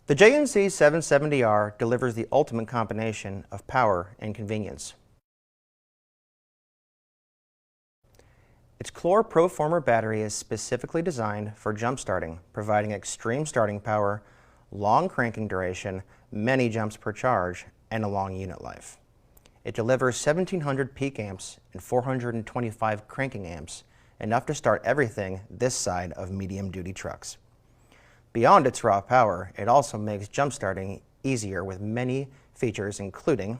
The JNC 770R delivers the ultimate combination of power and convenience. Its Clore PROFORMER battery is specifically designed for jump starting, providing extreme starting power, long cranking duration, many jumps per charge, and a long unit life. It delivers 1700 peak amps and 425 cranking amps, enough to start everything this side of medium-duty trucks. Beyond its raw power, it also makes jump starting easier with many features, including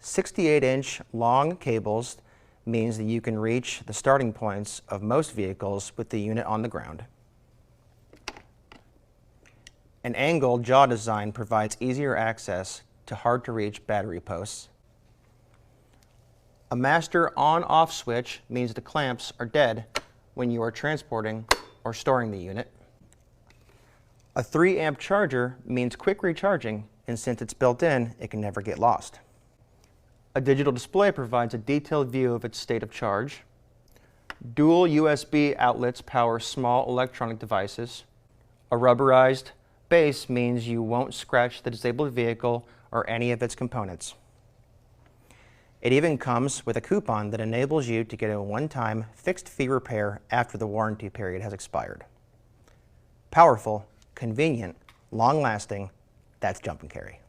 68-inch long cables means that you can reach the starting points of most vehicles with the unit on the ground. An angled jaw design provides easier access to hard-to-reach battery posts. A master on-off switch means the clamps are dead when you are transporting or storing the unit. A 3-amp charger means quick recharging, and since it's built in, it can never get lost. A digital display provides a detailed view of its state of charge. Dual USB outlets power small electronic devices. A rubberized base means you won't scratch the disabled vehicle or any of its components. It even comes with a coupon that enables you to get a one-time fixed-fee repair after the warranty period has expired. Powerful, convenient, long-lasting, that's Jump and Carry.